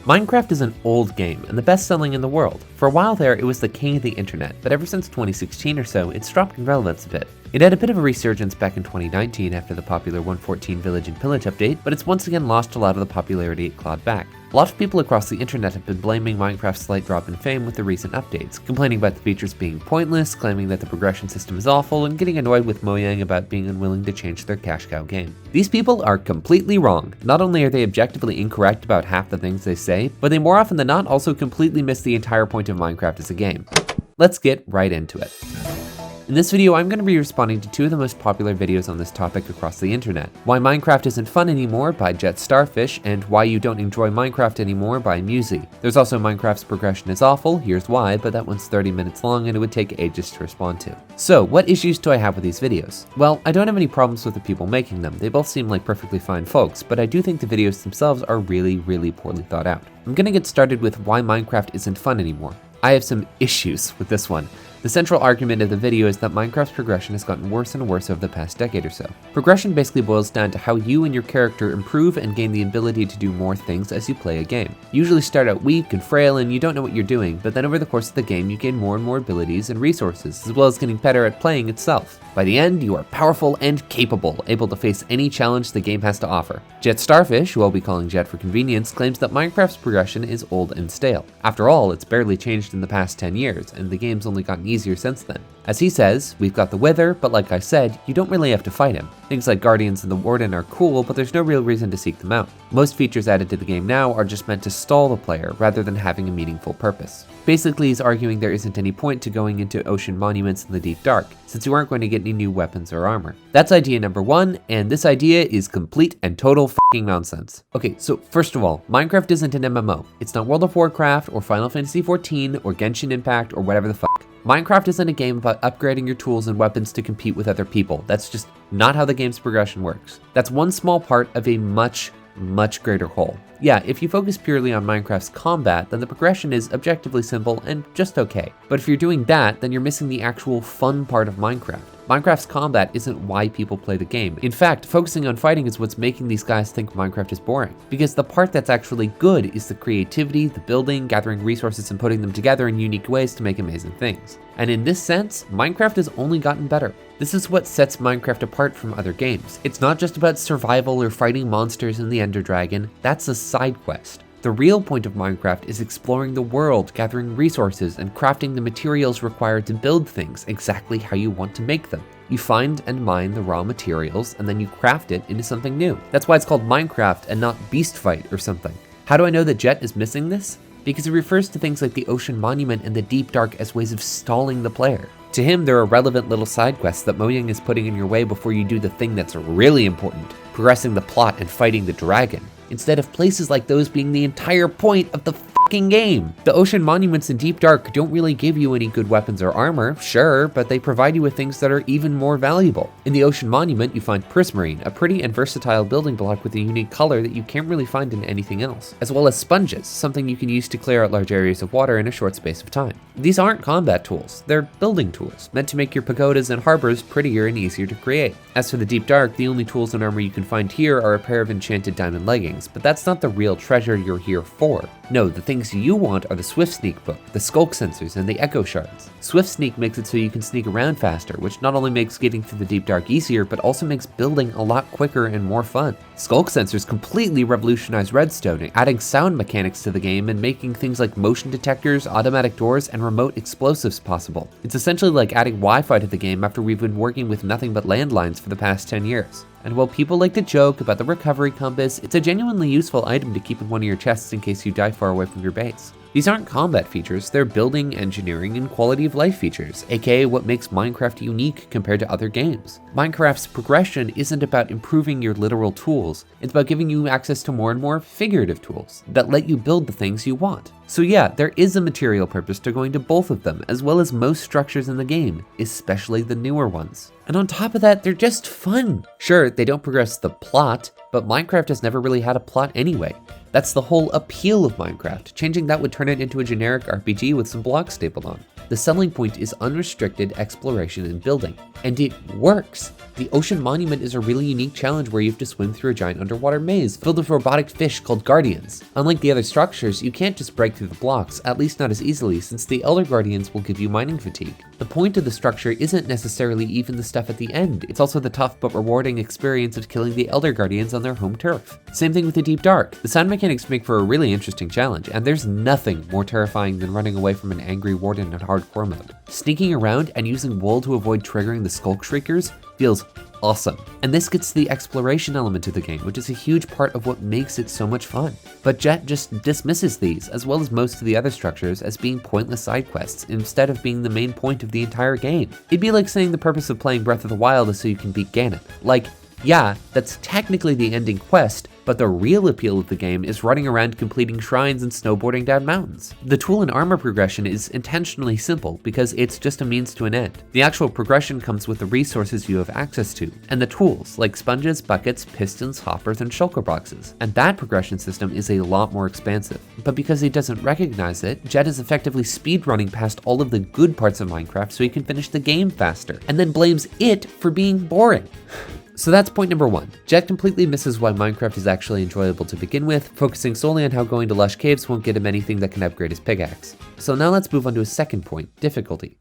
Minecraft is an old game and the best selling in the world. For a while there, it was the king of the internet, but ever since 2016 or so, it's dropped in relevance a bit. It had a bit of a resurgence back in 2019 after the popular 1.14 Village and Pillage update, but it's once again lost a lot of the popularity it clawed back. A lot of people across the internet have been blaming Minecraft's slight drop in fame with the recent updates, complaining about the features being pointless, claiming that the progression system is awful, and getting annoyed with Mojang about being unwilling to change their cash cow game. These people are completely wrong. Not only are they objectively incorrect about half the things they say, but they more often than not also completely miss the entire point of Minecraft as a game. Let's get right into it. In this video, I'm going to be responding to two of the most popular videos on this topic across the internet. Why Minecraft isn't fun anymore by JetStarfish, and why you don't enjoy Minecraft anymore by MewZe. There's also Minecraft's progression is awful, here's why, but that one's 30 minutes long and it would take ages to respond to. So, what issues do I have with these videos? Well, I don't have any problems with the people making them. They both seem like perfectly fine folks, but I do think the videos themselves are really poorly thought out. I'm going to get started with why Minecraft isn't fun anymore. I have some issues with this one. The central argument of the video is that Minecraft's progression has gotten worse and worse over the past decade or so. Progression basically boils down to how you and your character improve and gain the ability to do more things as you play a game. You usually start out weak and frail and you don't know what you're doing, but then over the course of the game you gain more and more abilities and resources, as well as getting better at playing itself. By the end, you are powerful and capable, able to face any challenge the game has to offer. JetStarfish, who I'll be calling Jet for convenience, claims that Minecraft's progression is old and stale. After all, it's barely changed in the past 10 years, and the game's only gotten easier since then. As he says, we've got the Wither, but like I said, you don't really have to fight him. Things like Guardians and the Warden are cool, but there's no real reason to seek them out. Most features added to the game now are just meant to stall the player, rather than having a meaningful purpose. Basically, he's arguing there isn't any point to going into ocean monuments in the deep dark, since you aren't going to get any new weapons or armor. That's idea number one, and this idea is complete and total f***ing nonsense. Okay, so first of all, Minecraft isn't an MMO. It's not World of Warcraft, or Final Fantasy XIV, or Genshin Impact, or whatever the fuck. Minecraft isn't a game about upgrading your tools and weapons to compete with other people. That's just not how the game's progression works. That's one small part of a much greater whole. Yeah, if you focus purely on Minecraft's combat, then the progression is objectively simple and just okay. But if you're doing that, then you're missing the actual fun part of Minecraft. Minecraft's combat isn't why people play the game. In fact, focusing on fighting is what's making these guys think Minecraft is boring. Because the part that's actually good is the creativity, the building, gathering resources and putting them together in unique ways to make amazing things. And in this sense, Minecraft has only gotten better. This is what sets Minecraft apart from other games. It's not just about survival or fighting monsters and the Ender Dragon, that's a side quest. The real point of Minecraft is exploring the world, gathering resources, and crafting the materials required to build things exactly how you want to make them. You find and mine the raw materials, and then you craft it into something new. That's why it's called Minecraft and not Beast Fight or something. How do I know that Jet is missing this? Because he refers to things like the Ocean Monument and the Deep Dark as ways of stalling the player. To him, they're irrelevant little side quests that Mojang is putting in your way before you do the thing that's really important, progressing the plot and fighting the dragon, instead of places like those being the entire point of the fucking game. The Ocean Monuments in Deep Dark don't really give you any good weapons or armor, sure, but they provide you with things that are even more valuable. In the Ocean Monument, you find prismarine, a pretty and versatile building block with a unique color that you can't really find in anything else, as well as sponges, something you can use to clear out large areas of water in a short space of time. These aren't combat tools, they're building tools, meant to make your pagodas and harbors prettier and easier to create. As for the Deep Dark, the only tools and armor you can find here are a pair of enchanted diamond leggings, but that's not the real treasure you're here for. No, the things you want are the Swift Sneak book, the Skulk sensors, and the Echo shards. Swift Sneak makes it so you can sneak around faster, which not only makes getting through the Deep Dark easier, but also makes building a lot quicker and more fun. Skulk sensors completely revolutionize redstone, adding sound mechanics to the game and making things like motion detectors, automatic doors, and remote explosives possible. It's essentially like adding Wi-Fi to the game after we've been working with nothing but landlines for the past 10 years. And while people like to joke about the recovery compass, it's a genuinely useful item to keep in one of your chests in case you die far away from your base. These aren't combat features, they're building, engineering, and quality of life features, aka what makes Minecraft unique compared to other games. Minecraft's progression isn't about improving your literal tools, it's about giving you access to more and more figurative tools that let you build the things you want. So yeah, there is a material purpose to going to both of them, as well as most structures in the game, especially the newer ones. And on top of that, they're just fun. Sure, they don't progress the plot, but Minecraft has never really had a plot anyway. That's the whole appeal of Minecraft. Changing that would turn it into a generic RPG with some blocks stapled on. The selling point is unrestricted exploration and building, and it works. The Ocean Monument is a really unique challenge where you have to swim through a giant underwater maze filled with robotic fish called guardians. Unlike the other structures, you can't just break through the blocks, at least not as easily, since the Elder Guardians will give you mining fatigue. The point of the structure isn't necessarily even the stuff at the end, it's also the tough but rewarding experience of killing the Elder Guardians on their home turf. Same thing with the Deep Dark. The sound mechanics make for a really interesting challenge, and there's nothing more terrifying than running away from an angry warden in hardcore mode. Sneaking around and using wool to avoid triggering the Skulk Shriekers feels awesome. And this gets to the exploration element of the game, which is a huge part of what makes it so much fun. But Jet just dismisses these, as well as most of the other structures, as being pointless side quests instead of being the main point of the entire game. It'd be like saying the purpose of playing Breath of the Wild is so you can beat Ganon. Like, yeah, that's technically the ending quest, but the real appeal of the game is running around completing shrines and snowboarding down mountains. The tool and armor progression is intentionally simple because it's just a means to an end. The actual progression comes with the resources you have access to, and the tools like sponges, buckets, pistons, hoppers, and shulker boxes. And that progression system is a lot more expansive. But because he doesn't recognize it, Jet is effectively speedrunning past all of the good parts of Minecraft so he can finish the game faster, and then blames it for being boring. So that's point number 1. Jet completely misses why Minecraft is actually enjoyable to begin with, focusing solely on how going to lush caves won't get him anything that can upgrade his pickaxe. So now let's move on to a second point, difficulty.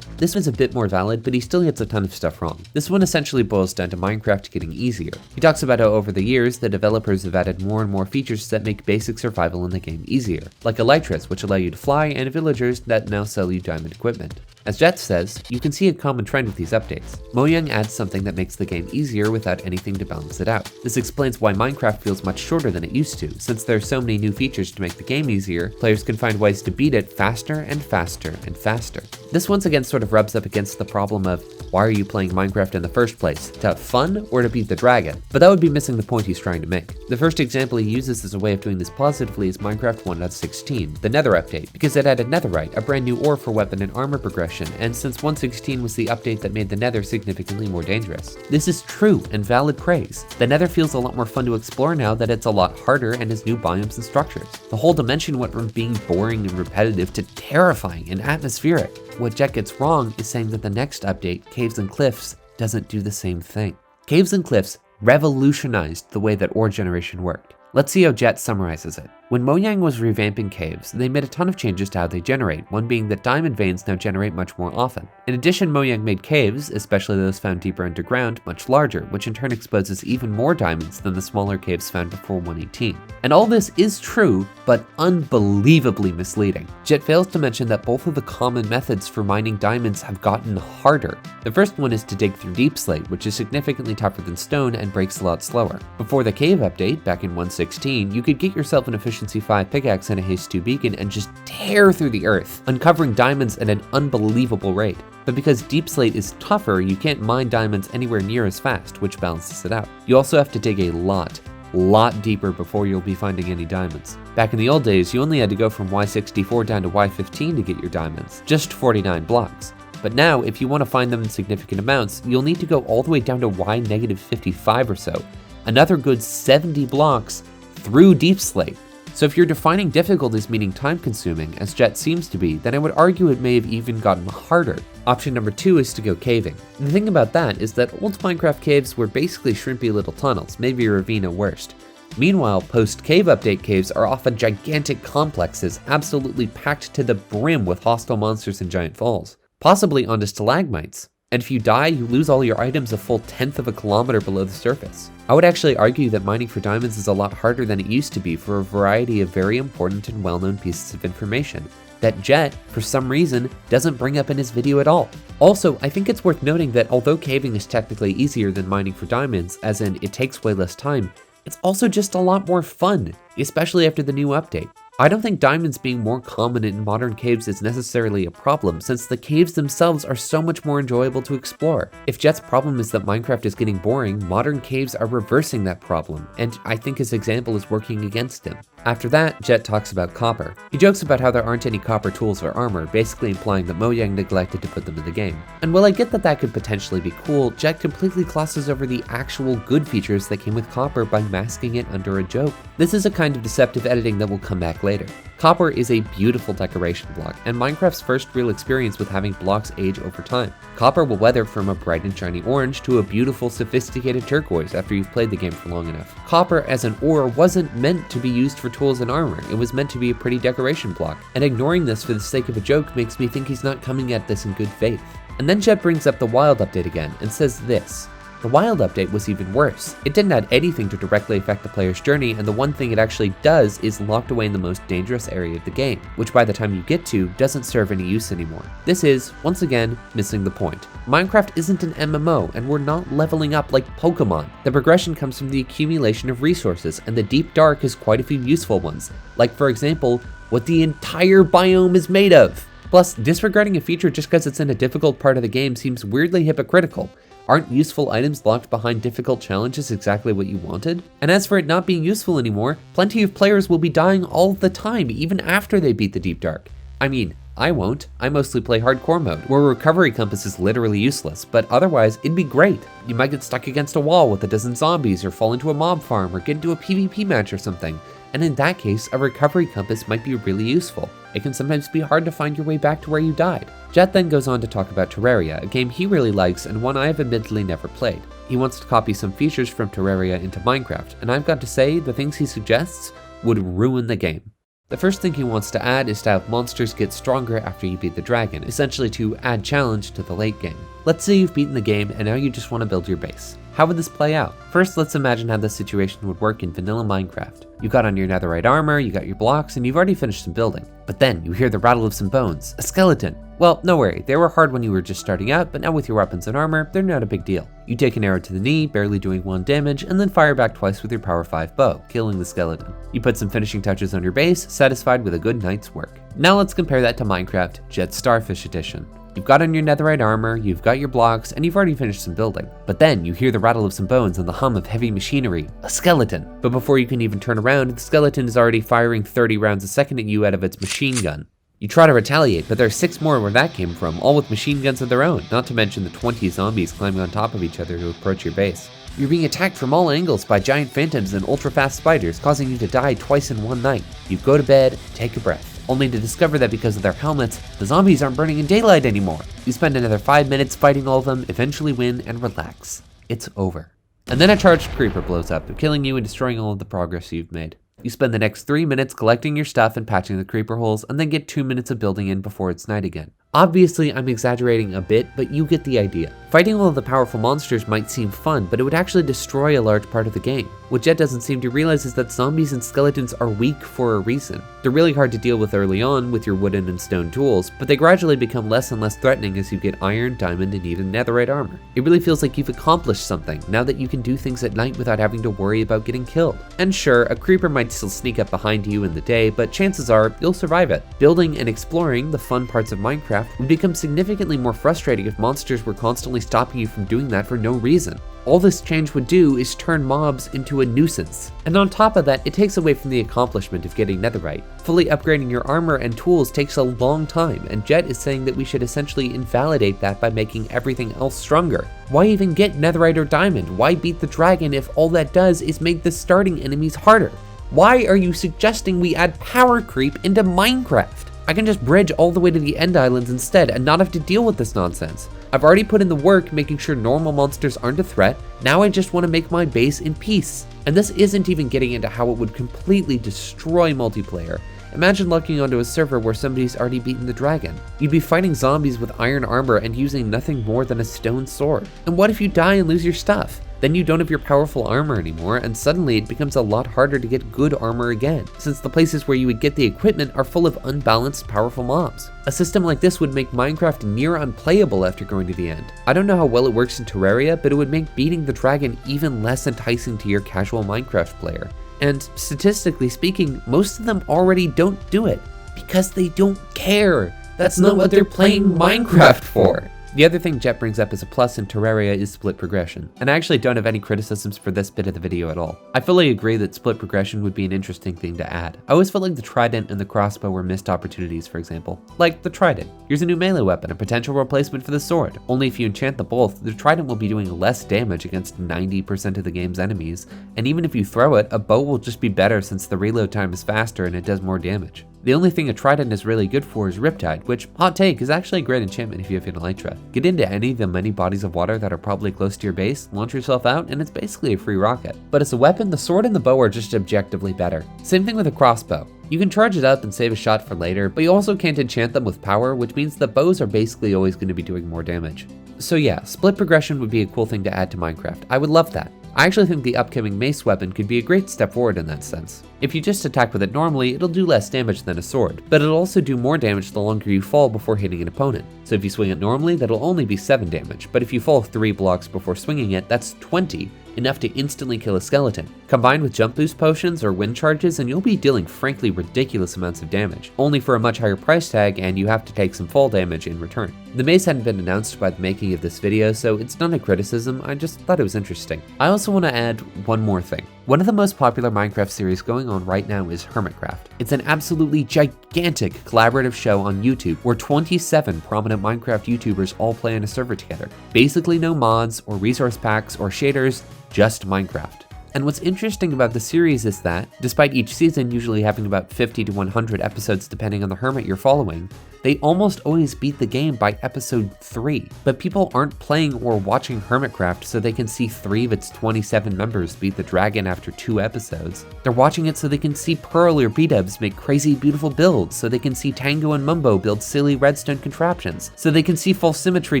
This one's a bit more valid, but he still hits a ton of stuff wrong. This one essentially boils down to Minecraft getting easier. He talks about how over the years, the developers have added more and more features that make basic survival in the game easier, like elytras, which allow you to fly, and villagers that now sell you diamond equipment. As Jet says, you can see a common trend with these updates. Mojang adds something that makes the game easier without anything to balance it out. This explains why Minecraft feels much shorter than it used to. Since there are so many new features to make the game easier, players can find ways to beat it faster and faster and faster. This once again sort of rubs up against the problem of, why are you playing Minecraft in the first place? To have fun or to beat the dragon? But that would be missing the point he's trying to make. The first example he uses as a way of doing this positively is Minecraft 1.16, the Nether update, because it added netherite, a brand new ore for weapon and armor progression, and since 1.16 was the update that made the Nether significantly more dangerous. This is true and valid praise. The Nether feels a lot more fun to explore now that it's a lot harder and has new biomes and structures. The whole dimension went from being boring and repetitive to terrifying and atmospheric. What Jet gets wrong is saying that the next update, Caves and Cliffs, doesn't do the same thing. Caves and Cliffs revolutionized the way that ore generation worked. Let's see how Jet summarizes it. When Mojang was revamping caves, they made a ton of changes to how they generate, one being that diamond veins now generate much more often. In addition, Mojang made caves, especially those found deeper underground, much larger, which in turn exposes even more diamonds than the smaller caves found before 1.18. And all this is true, but unbelievably misleading. Jet fails to mention that both of the common methods for mining diamonds have gotten harder. The first one is to dig through deep slate, which is significantly tougher than stone and breaks a lot slower. Before the cave update, back in 1.16, you could get yourself an efficient Efficiency 5 pickaxe and a Haste 2 beacon and just tear through the earth, uncovering diamonds at an unbelievable rate. But because deep slate is tougher, you can't mine diamonds anywhere near as fast, which balances it out. You also have to dig a lot deeper before you'll be finding any diamonds. Back in the old days, you only had to go from Y64 down to Y15 to get your diamonds, just 49 blocks. But now, if you want to find them in significant amounts, you'll need to go all the way down to Y-55 or so, another good 70 blocks through deep slate. So if you're defining difficulty as meaning time consuming, as Jet seems to be, then I would argue it may have even gotten harder. Option number 2 is to go caving. The thing about that is that old Minecraft caves were basically shrimpy little tunnels, maybe a ravine at worst. Meanwhile, post-cave update caves are often gigantic complexes, absolutely packed to the brim with hostile monsters and giant falls, possibly onto stalagmites. And if you die, you lose all your items a full 1/10 of a kilometer below the surface. I would actually argue that mining for diamonds is a lot harder than it used to be for a variety of very important and well-known pieces of information that Jet, for some reason, doesn't bring up in his video at all. Also, I think it's worth noting that although caving is technically easier than mining for diamonds, as in it takes way less time, it's also just a lot more fun, especially after the new update. I don't think diamonds being more common in modern caves is necessarily a problem, since the caves themselves are so much more enjoyable to explore. If Jet's problem is that Minecraft is getting boring, modern caves are reversing that problem, and I think his example is working against him. After that, Jet talks about copper. He jokes about how there aren't any copper tools or armor, basically implying that Mojang neglected to put them in the game. And while I get that could potentially be cool, Jet completely glosses over the actual good features that came with copper by masking it under a joke. This is a kind of deceptive editing that will come back later. Copper is a beautiful decoration block, and Minecraft's first real experience with having blocks age over time. Copper will weather from a bright and shiny orange to a beautiful, sophisticated turquoise after you've played the game for long enough. Copper as an ore wasn't meant to be used for tools and armor, it was meant to be a pretty decoration block, and ignoring this for the sake of a joke makes me think he's not coming at this in good faith. And then Jet brings up the Wild update again, and says this. The Wild update was even worse. It didn't add anything to directly affect the player's journey, and the one thing it actually does is locked away in the most dangerous area of the game, which by the time you get to, doesn't serve any use anymore. This is, once again, missing the point. Minecraft isn't an MMO, and we're not leveling up like Pokemon. The progression comes from the accumulation of resources, and the Deep Dark has quite a few useful ones, like for example, what the entire biome is made of. Plus, disregarding a feature just because it's in a difficult part of the game seems weirdly hypocritical. Aren't useful items locked behind difficult challenges exactly what you wanted? And as for it not being useful anymore, plenty of players will be dying all the time, even after they beat the Deep Dark. I mean, I won't. I mostly play hardcore mode, where recovery compass is literally useless, but otherwise it'd be great. You might get stuck against a wall with a dozen zombies, or fall into a mob farm, or get into a PvP match or something. And in that case, a recovery compass might be really useful. It can sometimes be hard to find your way back to where you died. Jet then goes on to talk about Terraria, a game he really likes and one I have admittedly never played. He wants to copy some features from Terraria into Minecraft, and I've got to say, the things he suggests would ruin the game. The first thing he wants to add is to have monsters get stronger after you beat the dragon, essentially to add challenge to the late game. Let's say you've beaten the game and now you just want to build your base. How would this play out? First, let's imagine how this situation would work in vanilla Minecraft. You got on your netherite armor, you got your blocks, and you've already finished some building. But then you hear the rattle of some bones, a skeleton. Well, no worry, they were hard when you were just starting out, but now with your weapons and armor, they're not a big deal. You take an arrow to the knee, barely doing 1 damage, and then fire back twice with your power 5 bow, killing the skeleton. You put some finishing touches on your base, satisfied with a good night's work. Now let's compare that to Minecraft JetStarfish edition. You've got on your netherite armor, you've got your blocks, and you've already finished some building. But then you hear the rattle of some bones and the hum of heavy machinery, a skeleton. But before you can even turn around, the skeleton is already firing 30 rounds a second at you out of its machine gun. You try to retaliate, but there are 6 more where that came from, all with machine guns of their own, not to mention the 20 zombies climbing on top of each other to approach your base. You're being attacked from all angles by giant phantoms and ultra-fast spiders, causing you to die twice in one night. You go to bed, take a breath, only to discover that because of their helmets, the zombies aren't burning in daylight anymore. You spend another 5 minutes fighting all of them, eventually win, and relax. It's over. And then a charged creeper blows up, killing you and destroying all of the progress you've made. You spend the next 3 minutes collecting your stuff and patching the creeper holes, and then get 2 minutes of building in before it's night again. Obviously, I'm exaggerating a bit, but you get the idea. Fighting all of the powerful monsters might seem fun, but it would actually destroy a large part of the game. What Jet doesn't seem to realize is that zombies and skeletons are weak for a reason. They're really hard to deal with early on with your wooden and stone tools, but they gradually become less and less threatening as you get iron, diamond, and even netherite armor. It really feels like you've accomplished something, now that you can do things at night without having to worry about getting killed. And sure, a creeper might still sneak up behind you in the day, but chances are you'll survive it. Building and exploring, the fun parts of Minecraft, would become significantly more frustrating if monsters were constantly stopping you from doing that for no reason. All this change would do is turn mobs into a nuisance. And on top of that, it takes away from the accomplishment of getting netherite. Fully upgrading your armor and tools takes a long time, and Jet is saying that we should essentially invalidate that by making everything else stronger. Why even get netherite or diamond? Why beat the dragon if all that does is make the starting enemies harder? Why are you suggesting we add power creep into Minecraft? I can just bridge all the way to the end islands instead and not have to deal with this nonsense. I've already put in the work making sure normal monsters aren't a threat, now I just want to make my base in peace. And this isn't even getting into how it would completely destroy multiplayer. Imagine logging onto a server where somebody's already beaten the dragon. You'd be fighting zombies with iron armor and using nothing more than a stone sword. And what if you die and lose your stuff? Then you don't have your powerful armor anymore, and suddenly it becomes a lot harder to get good armor again, since the places where you would get the equipment are full of unbalanced, powerful mobs. A system like this would make Minecraft near unplayable after going to the end. I don't know how well it works in Terraria, but it would make beating the dragon even less enticing to your casual Minecraft player. And statistically speaking, most of them already don't do it, because they don't care. That's not what they're playing Minecraft for. The other thing Jet brings up as a plus in Terraria is split progression, and I actually don't have any criticisms for this bit of the video at all. I fully agree that split progression would be an interesting thing to add. I always felt like the trident and the crossbow were missed opportunities, for example. Like the trident. Here's a new melee weapon, a potential replacement for the sword. Only if you enchant the both, the trident will be doing less damage against 90% of the game's enemies, and even if you throw it, a bow will just be better since the reload time is faster and it does more damage. The only thing a trident is really good for is Riptide, which, hot take, is actually a great enchantment if you have an Elytra. Get into any of the many bodies of water that are probably close to your base, launch yourself out, and it's basically a free rocket. But as a weapon, the sword and the bow are just objectively better. Same thing with a crossbow. You can charge it up and save a shot for later, but you also can't enchant them with power, which means that bows are basically always going to be doing more damage. So yeah, split progression would be a cool thing to add to Minecraft. I would love that. I actually think the upcoming mace weapon could be a great step forward in that sense. If you just attack with it normally, it'll do less damage than a sword, but it'll also do more damage the longer you fall before hitting an opponent. So if you swing it normally, that'll only be 7 damage, but if you fall 3 blocks before swinging it, that's 20, enough to instantly kill a skeleton. Combined with jump boost potions or wind charges, and you'll be dealing frankly ridiculous amounts of damage, only for a much higher price tag, and you have to take some fall damage in return. The mace hadn't been announced by the making of this video, so it's not a criticism, I just thought it was interesting. I also want to add one more thing. One of the most popular Minecraft series going on right now is Hermitcraft. It's an absolutely gigantic collaborative show on YouTube where 27 prominent Minecraft YouTubers all play on a server together. Basically no mods or resource packs or shaders, just Minecraft. And what's interesting about the series is that, despite each season usually having about 50 to 100 episodes depending on the hermit you're following, they almost always beat the game by episode 3. But people aren't playing or watching Hermitcraft so they can see 3 of its 27 members beat the dragon after 2 episodes. They're watching it so they can see Pearl or B-dubs make crazy beautiful builds, so they can see Tango and Mumbo build silly redstone contraptions, so they can see False Symmetry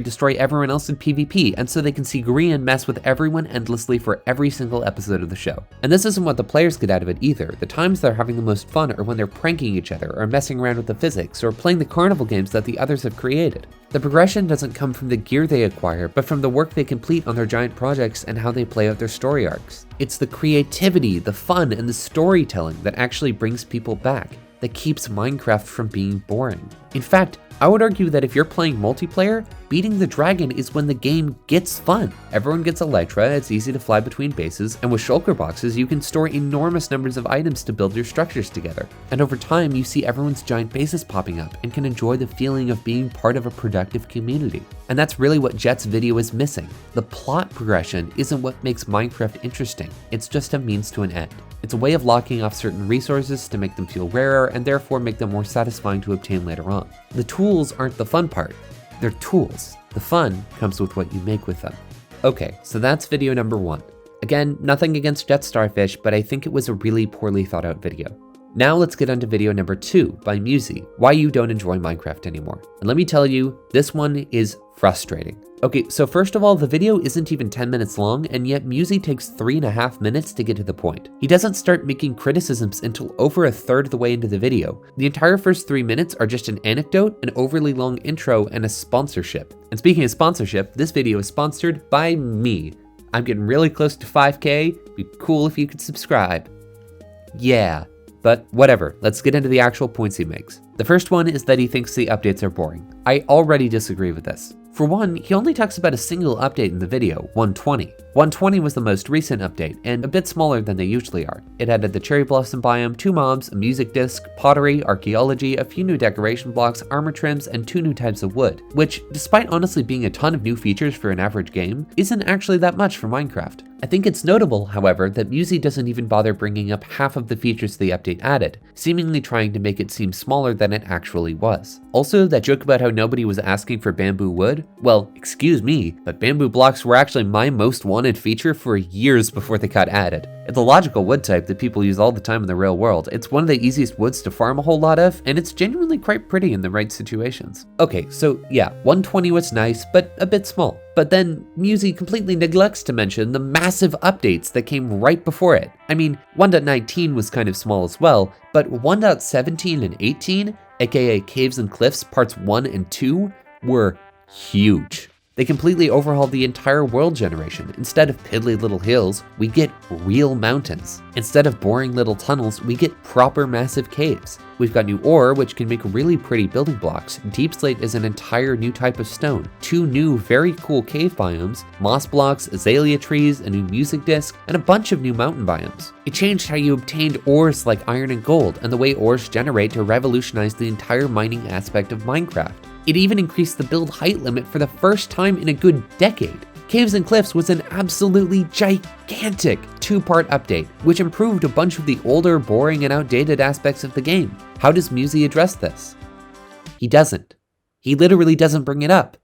destroy everyone else in PvP, and so they can see Grian mess with everyone endlessly for every single episode of the show. And this isn't what the players get out of it either. The times they're having the most fun are when they're pranking each other, or messing around with the physics, or playing the carnival games that the others have created. The progression doesn't come from the gear they acquire, but from the work they complete on their giant projects and how they play out their story arcs. It's the creativity, the fun, and the storytelling that actually brings people back, that keeps Minecraft from being boring. In fact, I would argue that if you're playing multiplayer, beating the dragon is when the game gets fun. Everyone gets Elytra, it's easy to fly between bases, and with shulker boxes, you can store enormous numbers of items to build your structures together. And over time, you see everyone's giant bases popping up and can enjoy the feeling of being part of a productive community. And that's really what Jet's video is missing. The plot progression isn't what makes Minecraft interesting. It's just a means to an end. It's a way of locking off certain resources to make them feel rarer and therefore make them more satisfying to obtain later on. The tools aren't the fun part. They're tools. The fun comes with what you make with them. Okay, so that's video number 1. Again, nothing against JetStarfish, but I think it was a really poorly thought out video. Now let's get on to video number 2 by MewZe, Why You Don't Enjoy Minecraft Anymore. And let me tell you, this one is frustrating. Okay, so first of all, the video isn't even 10 minutes long, and yet MewZe takes 3.5 minutes to get to the point. He doesn't start making criticisms until over a third of the way into the video. The entire first 3 minutes are just an anecdote, an overly long intro, and a sponsorship. And speaking of sponsorship, this video is sponsored by me. I'm getting really close to 5K, it'd be cool if you could subscribe. Yeah. But whatever, let's get into the actual points he makes. The first one is that he thinks the updates are boring. I already disagree with this. For one, he only talks about a single update in the video, 120. 120 was the most recent update, and a bit smaller than they usually are. It added the cherry blossom biome, 2 mobs, a music disc, pottery, archaeology, a few new decoration blocks, armor trims, and 2 new types of wood, which, despite honestly being a ton of new features for an average game, isn't actually that much for Minecraft. I think it's notable, however, that MewZe doesn't even bother bringing up half of the features the update added, seemingly trying to make it seem smaller than it actually was. Also, that joke about how nobody was asking for bamboo wood, well, excuse me, but bamboo blocks were actually my most wanted feature for years before they got added. It's a logical wood type that people use all the time in the real world. It's one of the easiest woods to farm a whole lot of, and it's genuinely quite pretty in the right situations. Okay, so yeah, 120 was nice, but a bit small. But then MewZe completely neglects to mention the massive updates that came right before it. I mean, 1.19 was kind of small as well, but 1.17 and 18, aka Caves and Cliffs parts 1 and 2, were huge. They completely overhauled the entire world generation. Instead of piddly little hills, we get real mountains. Instead of boring little tunnels, we get proper massive caves. We've got new ore, which can make really pretty building blocks. Deep slate is an entire new type of stone. 2 new very cool cave biomes, moss blocks, azalea trees, a new music disc, and a bunch of new mountain biomes. It changed how you obtained ores like iron and gold, and the way ores generate to revolutionize the entire mining aspect of Minecraft. It even increased the build height limit for the first time in a good decade. Caves and Cliffs was an absolutely gigantic 2-part update, which improved a bunch of the older, boring, and outdated aspects of the game. How does MewZe address this? He doesn't. He literally doesn't bring it up.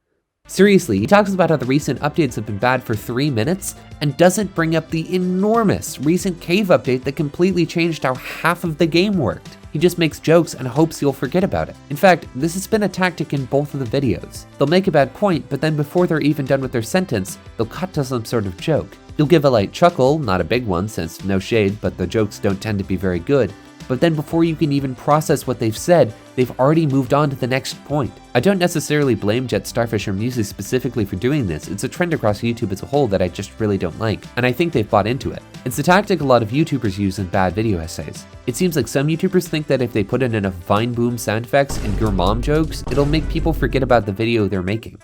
Seriously, he talks about how the recent updates have been bad for 3 minutes and doesn't bring up the enormous recent cave update that completely changed how half of the game worked. He just makes jokes and hopes you'll forget about it. In fact, this has been a tactic in both of the videos. They'll make a bad point, but then before they're even done with their sentence, they'll cut to some sort of joke. You'll give a light chuckle, not a big one since no shade, but the jokes don't tend to be very good. But then before you can even process what they've said, they've already moved on to the next point. I don't necessarily blame JetStarfish or MewZe specifically for doing this. It's a trend across YouTube as a whole that I just really don't like, and I think they've bought into it. It's a tactic a lot of YouTubers use in bad video essays. It seems like some YouTubers think that if they put in enough Vine Boom sound effects and your mom jokes, it'll make people forget about the video they're making.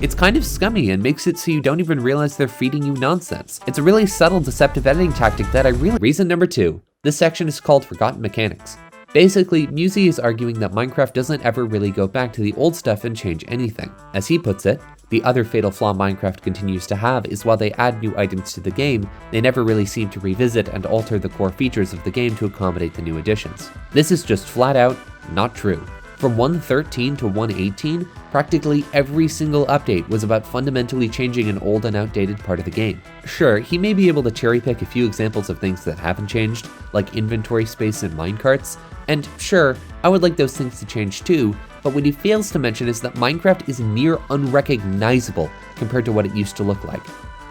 It's kind of scummy and makes it so you don't even realize they're feeding you nonsense. It's a really subtle deceptive editing tactic that I really... Reason number 2. This section is called Forgotten Mechanics. Basically, MewZe is arguing that Minecraft doesn't ever really go back to the old stuff and change anything. As he puts it, the other fatal flaw Minecraft continues to have is while they add new items to the game, they never really seem to revisit and alter the core features of the game to accommodate the new additions. This is just flat out not true. From 1.13 to 1.18, practically every single update was about fundamentally changing an old and outdated part of the game. Sure, he may be able to cherry pick a few examples of things that haven't changed, like inventory space and minecarts, and sure, I would like those things to change too, but what he fails to mention is that Minecraft is near unrecognizable compared to what it used to look like.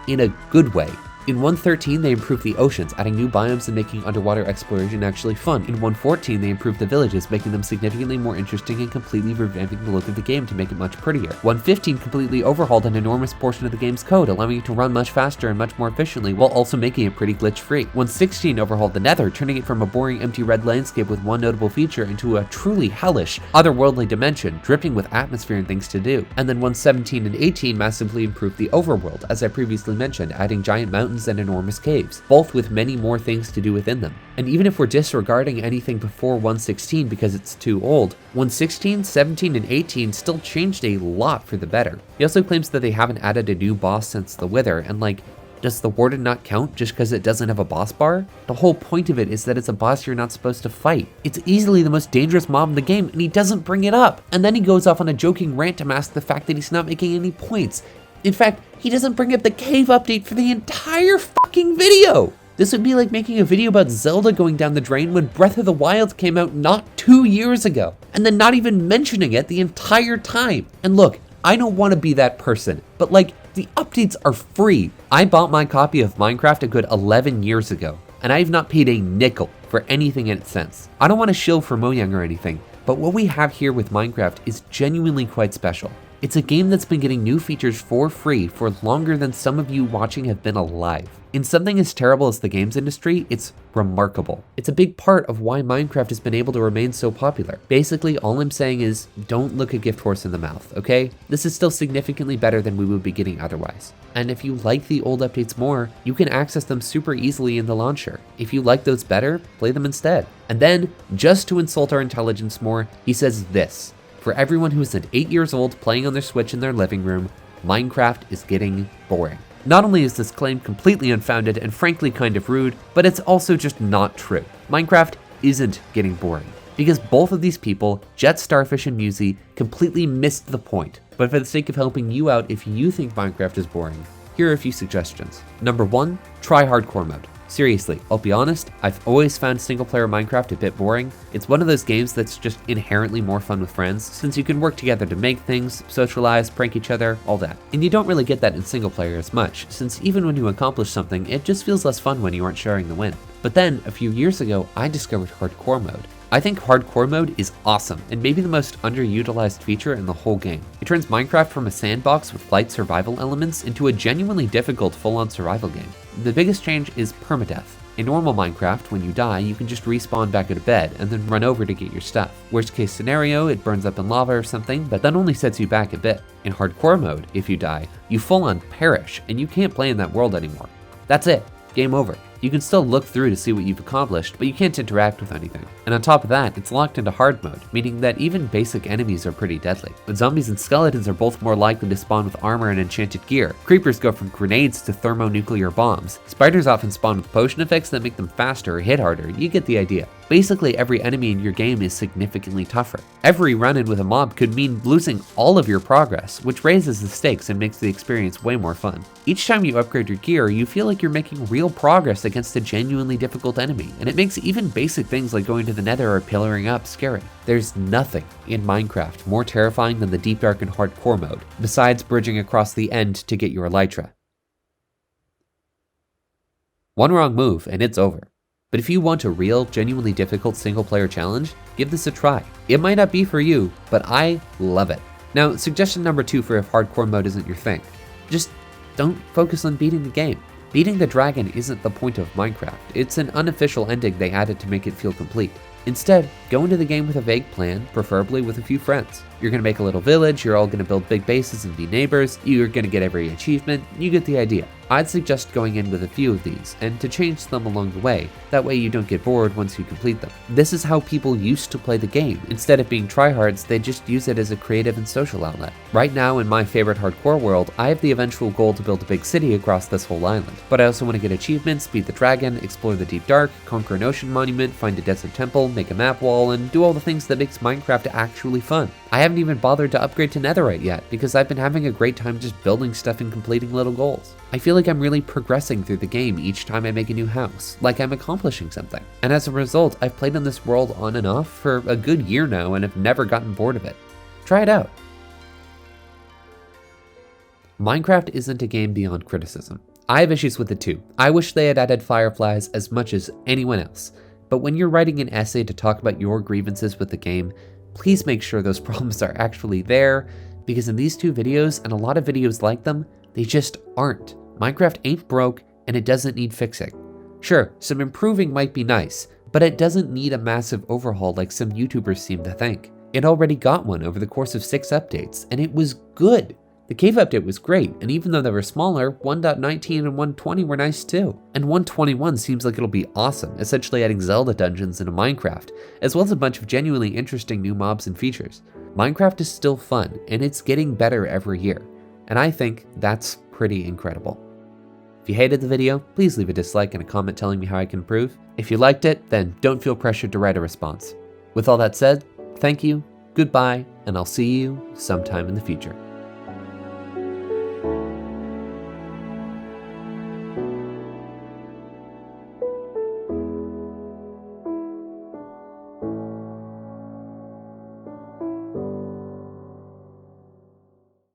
In a good way. In 1.13, they improved the oceans, adding new biomes and making underwater exploration actually fun. In 1.14, they improved the villages, making them significantly more interesting and completely revamping the look of the game to make it much prettier. 1.15 completely overhauled an enormous portion of the game's code, allowing it to run much faster and much more efficiently, while also making it pretty glitch-free. 1.16 overhauled the Nether, turning it from a boring empty red landscape with one notable feature into a truly hellish, otherworldly dimension, dripping with atmosphere and things to do. And then 1.17 and 18 massively improved the overworld, as I previously mentioned, adding giant mountains and enormous caves, both with many more things to do within them. And even if we're disregarding anything before 1.16 because it's too old, 1.16, 17, and 18 still changed a lot for the better. He also claims that they haven't added a new boss since the Wither, and like, does the Warden not count just because it doesn't have a boss bar? The whole point of it is that it's a boss you're not supposed to fight. It's easily the most dangerous mob in the game, and he doesn't bring it up. And then he goes off on a joking rant to mask the fact that he's not making any points. In fact, he doesn't bring up the cave update for the entire fucking video. This would be like making a video about Zelda going down the drain when Breath of the Wild came out not 2 years ago, and then not even mentioning it the entire time. And look, I don't want to be that person, but like, the updates are free. I bought my copy of Minecraft a good 11 years ago, and I have not paid a nickel for anything in it since. I don't want to shill for Mojang or anything, but what we have here with Minecraft is genuinely quite special. It's a game that's been getting new features for free for longer than some of you watching have been alive. In something as terrible as the games industry, it's remarkable. It's a big part of why Minecraft has been able to remain so popular. Basically, all I'm saying is, don't look a gift horse in the mouth, okay? This is still significantly better than we would be getting otherwise. And if you like the old updates more, you can access them super easily in the launcher. If you like those better, play them instead. And then, just to insult our intelligence more, he says this. For everyone who isn't 8 years old playing on their Switch in their living room, Minecraft is getting boring. Not only is this claim completely unfounded and frankly kind of rude, but it's also just not true. Minecraft isn't getting boring, because both of these people, JetStarfish and MewZe, completely missed the point. But for the sake of helping you out if you think Minecraft is boring, here are a few suggestions. Number 1, try hardcore mode. Seriously, I'll be honest, I've always found single-player Minecraft a bit boring. It's one of those games that's just inherently more fun with friends, since you can work together to make things, socialize, prank each other, all that. And you don't really get that in single-player as much, since even when you accomplish something, it just feels less fun when you aren't sharing the win. But then, a few years ago, I discovered hardcore mode. I think hardcore mode is awesome and maybe the most underutilized feature in the whole game. It turns Minecraft from a sandbox with light survival elements into a genuinely difficult full-on survival game. The biggest change is permadeath. In normal Minecraft, when you die, you can just respawn back at a bed and then run over to get your stuff. Worst case scenario, it burns up in lava or something, but that only sets you back a bit. In hardcore mode, if you die, you full on perish and you can't play in that world anymore. That's it, game over. You can still look through to see what you've accomplished, but you can't interact with anything. And on top of that, it's locked into hard mode, meaning that even basic enemies are pretty deadly. But zombies and skeletons are both more likely to spawn with armor and enchanted gear. Creepers go from grenades to thermonuclear bombs. Spiders often spawn with potion effects that make them faster or hit harder. You get the idea. Basically, every enemy in your game is significantly tougher. Every run-in with a mob could mean losing all of your progress, which raises the stakes and makes the experience way more fun. Each time you upgrade your gear, you feel like you're making real progress against a genuinely difficult enemy, and it makes even basic things like going to the nether or pillaring up scary. There's nothing in Minecraft more terrifying than the deep, dark, and hardcore mode, besides bridging across the end to get your elytra. One wrong move and it's over. But if you want a real, genuinely difficult single-player challenge, give this a try. It might not be for you, but I love it. Now, suggestion number 2 for if hardcore mode isn't your thing. Just don't focus on beating the game. Beating the dragon isn't the point of Minecraft. It's an unofficial ending they added to make it feel complete. Instead, go into the game with a vague plan, preferably with a few friends. You're gonna make a little village, you're all gonna build big bases and be neighbors, you're gonna get every achievement, you get the idea. I'd suggest going in with a few of these, and to change them along the way, that way you don't get bored once you complete them. This is how people used to play the game. Instead of being tryhards, they just use it as a creative and social outlet. Right now, in my favorite hardcore world, I have the eventual goal to build a big city across this whole island. But I also want to get achievements, beat the dragon, explore the deep dark, conquer an ocean monument, find a desert temple, make a map wall, and do all the things that makes Minecraft actually fun. I haven't even bothered to upgrade to netherite yet, because I've been having a great time just building stuff and completing little goals. I feel like I'm really progressing through the game each time I make a new house, like I'm accomplishing something. And as a result, I've played in this world on and off for a good year now and have never gotten bored of it. Try it out. Minecraft isn't a game beyond criticism. I have issues with it too. I wish they had added fireflies as much as anyone else. But when you're writing an essay to talk about your grievances with the game, please make sure those problems are actually there, because in these 2 videos, and a lot of videos like them, they just aren't. Minecraft ain't broke, and it doesn't need fixing. Sure, some improving might be nice, but it doesn't need a massive overhaul like some YouTubers seem to think. It already got one over the course of 6 updates, and it was good. The cave update was great, and even though they were smaller, 1.19 and 1.20 were nice too. And 1.21 seems like it'll be awesome, essentially adding Zelda dungeons into Minecraft, as well as a bunch of genuinely interesting new mobs and features. Minecraft is still fun, and it's getting better every year, and I think that's pretty incredible. If you hated the video, please leave a dislike and a comment telling me how I can improve. If you liked it, then don't feel pressured to write a response. With all that said, thank you, goodbye, and I'll see you sometime in the future.